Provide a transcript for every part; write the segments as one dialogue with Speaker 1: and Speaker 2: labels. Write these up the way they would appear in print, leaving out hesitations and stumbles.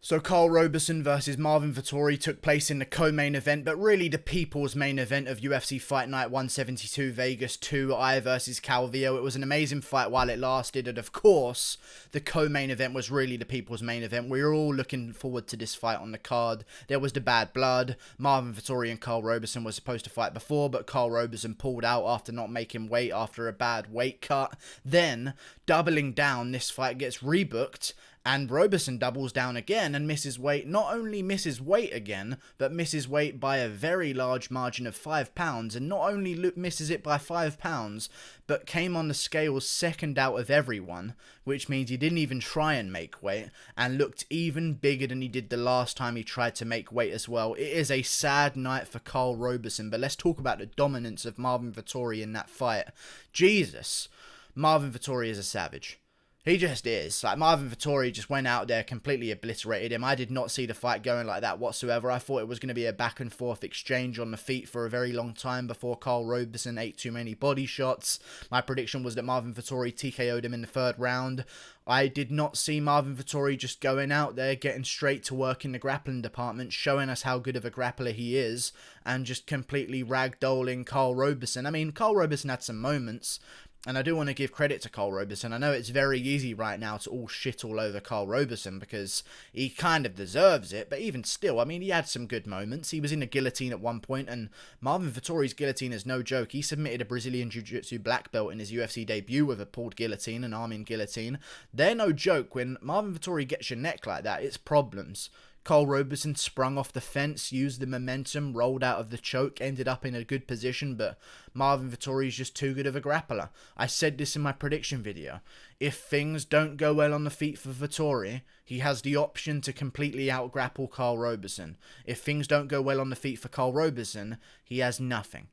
Speaker 1: So Karl Roberson versus Marvin Vettori took place in the co-main event, but really the people's main event of UFC Fight Night 172 Vegas 2, I versus Calvillo. It was an amazing fight while it lasted, and of course, the co-main event was really the people's main event. We were all looking forward to this fight on the card. There was the bad blood. Marvin Vettori and Karl Roberson were supposed to fight before, but Karl Roberson pulled out after not making weight after a bad weight cut. Then, doubling down, this fight gets rebooked, and Roberson doubles down again and misses weight. Not only misses weight again, but misses weight by a very large margin of 5 pounds. And not only misses it by 5 pounds, but came on the scales second out of everyone, which means he didn't even try and make weight, and looked even bigger than he did the last time he tried to make weight as well. It is a sad night for Karl Roberson, but let's talk about the dominance of Marvin Vettori in that fight. Jesus, Marvin Vettori is a savage. He just is. Like, Marvin Vettori just went out there, completely obliterated him. I did not see the fight going like that whatsoever. I thought it was going to be a back and forth exchange on the feet for a very long time before Karl Roberson ate too many body shots. My prediction was that Marvin Vettori TKO'd him in the third round. I did not see Marvin Vettori just going out there, getting straight to work in the grappling department, showing us how good of a grappler he is, and just completely ragdolling Karl Roberson. I mean, Karl Roberson had some moments, and I do want to give credit to Karl Roberson. I know it's very easy right now to all shit all over Karl Roberson because he kind of deserves it, but even still, I mean, he had some good moments. He was in a guillotine at one point, and Marvin Vettori's guillotine is no joke. He submitted a Brazilian Jiu-Jitsu black belt in his UFC debut with a pulled guillotine, an arm in guillotine. They're no joke. When Marvin Vettori gets your neck like that, it's problems. Karl Roberson sprung off the fence, used the momentum, rolled out of the choke, ended up in a good position, but Marvin Vettori is just too good of a grappler. I said this in my prediction video. If things don't go well on the feet for Vettori, he has the option to completely out-grapple Karl Roberson. If things don't go well on the feet for Karl Roberson, he has nothing.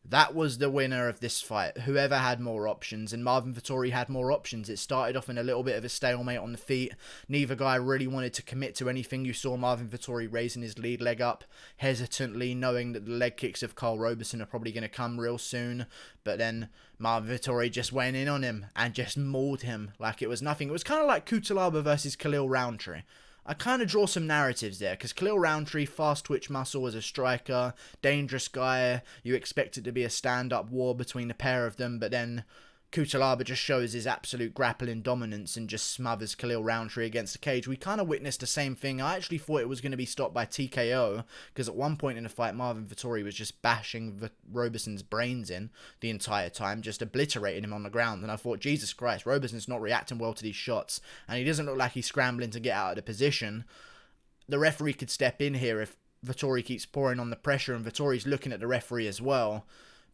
Speaker 1: That was the winner of this fight. Whoever had more options, and Marvin Vettori had more options. It started off in a little bit of a stalemate on the feet. Neither guy really wanted to commit to anything. You saw Marvin Vettori raising his lead leg up hesitantly, knowing that the leg kicks of Karl Roberson are probably going to come real soon. But then Marvin Vettori just went in on him and just mauled him like it was nothing. It was kind of like Cutelaba versus Khalil Rountree. I kind of draw some narratives there, because Khalil Rountree, fast twitch muscle as a striker, dangerous guy. You expect it to be a stand-up war between the pair of them, but then Cutelaba just shows his absolute grappling dominance and just smothers Khalil Rountree against the cage. We kind of witnessed the same thing. I actually thought it was going to be stopped by TKO, because at one point in the fight, Marvin Vettori was just bashing Roberson's brains in the entire time, just obliterating him on the ground. And I thought, Jesus Christ, Roberson's not reacting well to these shots, and he doesn't look like he's scrambling to get out of the position. The referee could step in here if Vettori keeps pouring on the pressure, and Vettori's looking at the referee as well.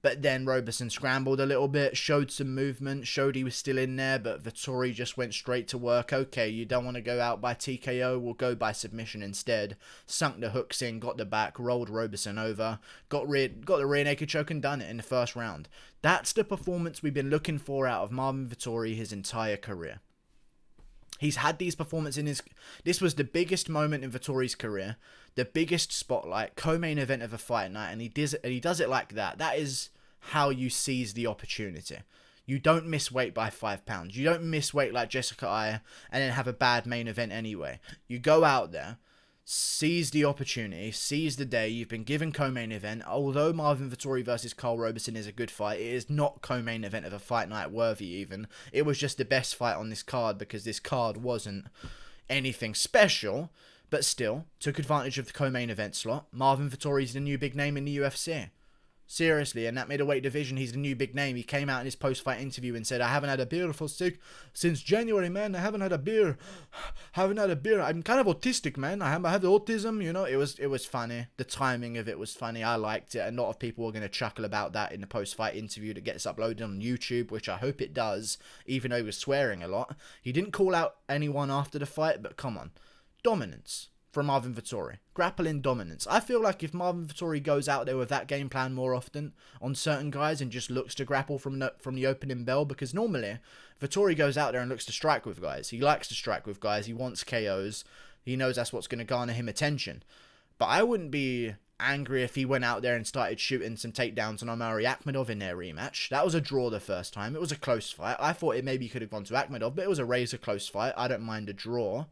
Speaker 1: But then Roberson scrambled a little bit, showed some movement, showed he was still in there, but Vettori just went straight to work. Okay, you don't want to go out by TKO, we'll go by submission instead. Sunk the hooks in, got the back, rolled Roberson over, got the rear naked choke and done it in the first round. That's the performance we've been looking for out of Marvin Vettori his entire career. He's had these performances this was the biggest moment in Vettori's career, the biggest spotlight, co-main event of a fight night, and he does it like that. That is how you seize the opportunity. You don't miss weight by 5 pounds. You don't miss weight like Jessica Eye and then have a bad main event anyway. You go out there, seize the opportunity, seize the day. You've been given co-main event. Although Marvin Vettori versus Karl Roberson is a good fight, it is not co-main event of a fight night worthy even. It was just the best fight on this card because this card wasn't anything special, but still took advantage of the co-main event slot. Marvin Vettori's the new big name in the UFC. Seriously, in that middleweight division, he's the new big name. He came out in his post-fight interview and said, I haven't had a beer for since January, man. I haven't had a beer. I'm kind of autistic, man. I have the autism, you know. It was funny. The timing of it was funny. I liked it. A lot of people were going to chuckle about that in the post-fight interview that gets uploaded on YouTube, which I hope it does, even though he was swearing a lot. He didn't call out anyone after the fight, but come on. Dominance from Marvin Vettori. Grappling dominance. I feel like if Marvin Vettori goes out there with that game plan more often on certain guys and just looks to grapple from the opening bell, because normally Vettori goes out there and looks to strike with guys. He likes to strike with guys. He wants KOs. He knows that's what's going to garner him attention. But I wouldn't be angry if he went out there and started shooting some takedowns on Omari Akhmedov in their rematch. That was a draw the first time. It was a close fight. I thought it maybe could have gone to Akhmedov, but it was a razor close fight. I don't mind a draw.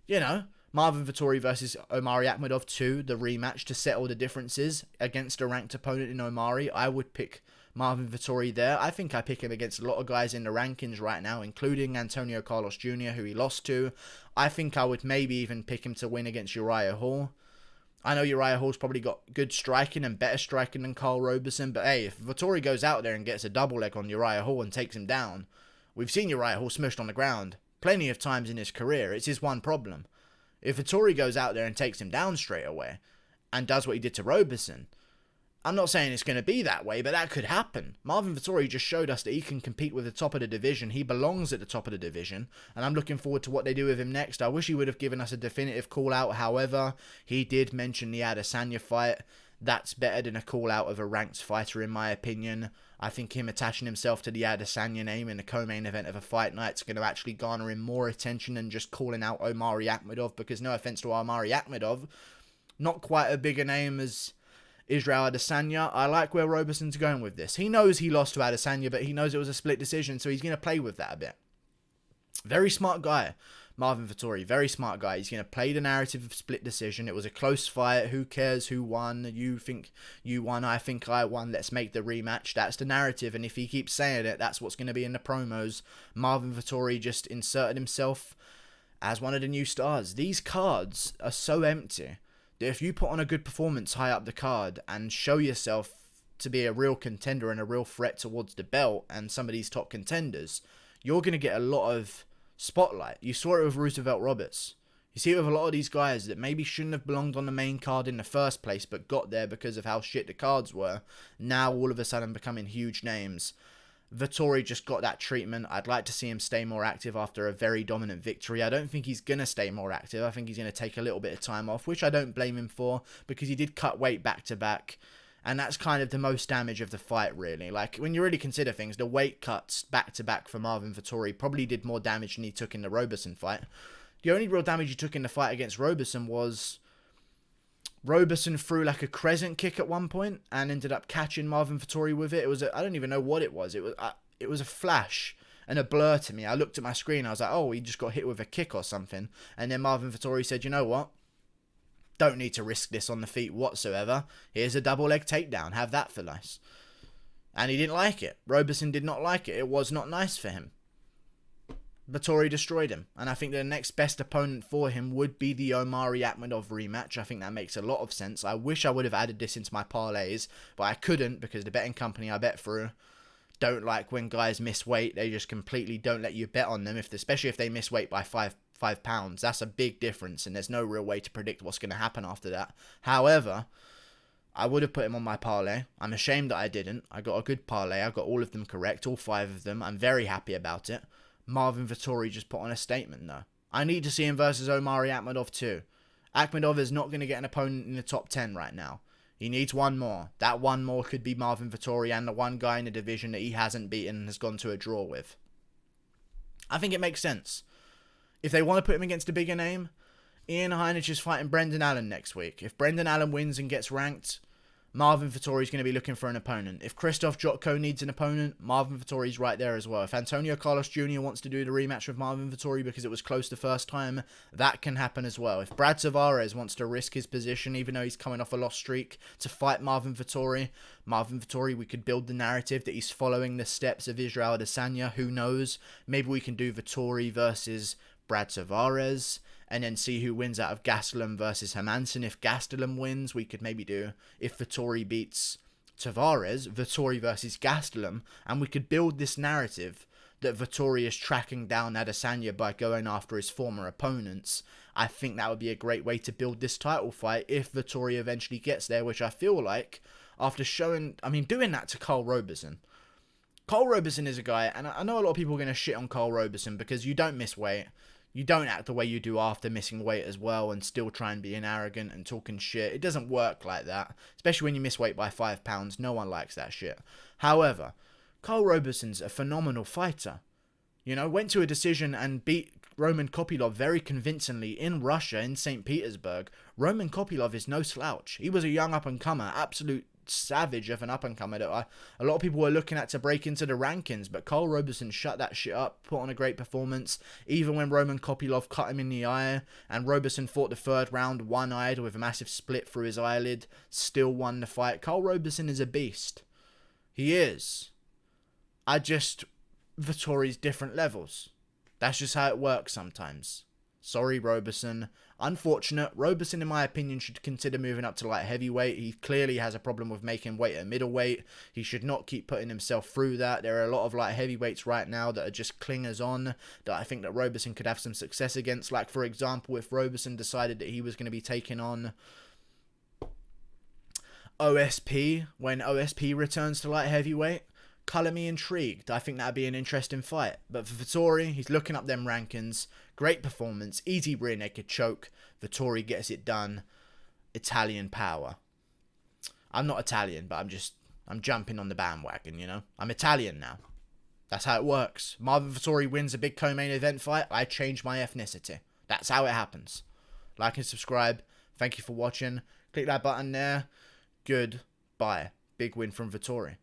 Speaker 1: You know, Marvin Vettori versus Omari Akhmedov 2, the rematch to settle the differences against a ranked opponent in Omari. I would pick Marvin Vettori there. I think I pick him against a lot of guys in the rankings right now, including Antonio Carlos Jr., who he lost to. I think I would maybe even pick him to win against Uriah Hall. I know Uriah Hall's probably got good striking and better striking than Karl Roberson, but hey, if Vettori goes out there and gets a double leg on Uriah Hall and takes him down, we've seen Uriah Hall smushed on the ground plenty of times in his career. It's his one problem. If Vettori goes out there and takes him down straight away and does what he did to Roberson, I'm not saying it's going to be that way, but that could happen. Marvin Vettori just showed us that he can compete with the top of the division. He belongs at the top of the division, and I'm looking forward to what they do with him next. I wish he would have given us a definitive call-out. However, he did mention the Adesanya fight. That's better than a call-out of a ranked fighter, in my opinion. I think him attaching himself to the Adesanya name in the co-main event of a fight night is going to actually garner him more attention than just calling out Omari Akhmedov, because no offense to Omari Akhmedov, not quite a bigger name as Israel Adesanya. I like where Roberson's going with this. He knows he lost to Adesanya, but he knows it was a split decision, so he's going to play with that a bit. Very smart guy, Marvin Vettori. Very smart guy. He's going to play the narrative of split decision. It was a close fight. Who cares who won? You think you won. I think I won. Let's make the rematch. That's the narrative, and if he keeps saying it, that's what's going to be in the promos. Marvin Vettori just inserted himself as one of the new stars. These cards are so empty that if you put on a good performance high up the card and show yourself to be a real contender and a real threat towards the belt and some of these top contenders, you're going to get a lot of spotlight. You saw it with Roosevelt Roberts. You see it with a lot of these guys that maybe shouldn't have belonged on the main card in the first place, but got there because of how shit the cards were. Now all of a sudden becoming huge names. Vettori just got that treatment. I'd like to see him stay more active after a very dominant victory. I don't think he's going to stay more active. I think he's going to take a little bit of time off, which I don't blame him for, because he did cut weight back to back. And that's kind of the most damage of the fight, really. Like, when you really consider things, the weight cuts back to back for Marvin Vettori probably did more damage than he took in the Roberson fight. The only real damage he took in the fight against Roberson was Roberson threw like a crescent kick at one point and ended up catching Marvin Vettori with it. It was I don't even know what it was. It was a flash and a blur to me. I looked at my screen. I was like, oh, he just got hit with a kick or something. And then Marvin Vettori said, you know what? Don't need to risk this on the feet whatsoever. Here's a double leg takedown. Have that for nice. And he didn't like it. Roberson did not like it. It was not nice for him. Vettori destroyed him, and I think the next best opponent for him would be the Omari Akhmedov rematch. I think that makes a lot of sense. I wish I would have added this into my parlays, but I couldn't because the betting company I bet through don't like when guys miss weight. They just completely don't let you bet on them, especially if they miss weight by five pounds. That's a big difference, and there's no real way to predict what's going to happen after that. However, I would have put him on my parlay. I'm ashamed that I didn't. I got a good parlay. I got all of them correct, all 5 of them. I'm very happy about it. Marvin Vettori just put on a statement, though. I need to see him versus Omari Akhmedov too. Akhmedov is not going to get an opponent in the top 10 right now. He needs one more. That one more could be Marvin Vettori and the one guy in the division that he hasn't beaten and has gone to a draw with. I think it makes sense. If they want to put him against a bigger name, Ian Heinisch is fighting Brendan Allen next week. If Brendan Allen wins and gets ranked, Marvin Vettori is going to be looking for an opponent. If Krzysztof Jotko needs an opponent, Marvin Vettori's right there as well. If Antonio Carlos Jr. wants to do the rematch with Marvin Vettori because it was close the first time, that can happen as well. If Brad Tavares wants to risk his position, even though he's coming off a lost streak, to fight Marvin Vettori, we could build the narrative that he's following the steps of Israel Adesanya. Who knows? Maybe we can do Vettori versus Brad Tavares, and then see who wins out of Gastelum versus Hermansson. If Gastelum wins, we could maybe do, if Vettori beats Tavares, Vettori versus Gastelum, and we could build this narrative that Vettori is tracking down Adesanya by going after his former opponents. I think that would be a great way to build this title fight if Vettori eventually gets there, which I feel like, after doing that to Karl Roberson. Karl Roberson is a guy, and I know a lot of people are going to shit on Karl Roberson because you don't miss weight. You don't act the way you do after missing weight as well and still try and be arrogant and talking shit. It doesn't work like that, especially when you miss weight by 5 pounds. No one likes that shit. However, Karl Roberson's a phenomenal fighter. You know, went to a decision and beat Roman Kopylov very convincingly in Russia, in St. Petersburg. Roman Kopylov is no slouch. He was a young up-and-comer, absolute savage of an up-and-comer that a lot of people were looking at to break into the rankings, but Karl Roberson shut that shit up, put on a great performance, even when Roman Kopylov cut him in the eye, and Roberson fought the third round one-eyed with a massive split through his eyelid, still won the fight. Karl Roberson is a beast. He is. Vettori's different levels. That's just how it works sometimes. Sorry, Roberson. Unfortunate. Roberson, in my opinion, should consider moving up to light heavyweight. He clearly has a problem with making weight at middleweight. He should not keep putting himself through that. There are a lot of light heavyweights right now that are just clingers on that I think that Roberson could have some success against. Like, for example, if Roberson decided that he was going to be taking on OSP when OSP returns to light heavyweight, colour me intrigued. I think that'd be an interesting fight. But for Vettori, he's looking up them rankings. Great performance. Easy rear naked choke. Vettori gets it done. Italian power. I'm not Italian, but I'm jumping on the bandwagon, you know. I'm Italian now. That's how it works. Marvin Vettori wins a big co-main event fight. I change my ethnicity. That's how it happens. Like and subscribe. Thank you for watching. Click that button there. Goodbye. Big win from Vettori.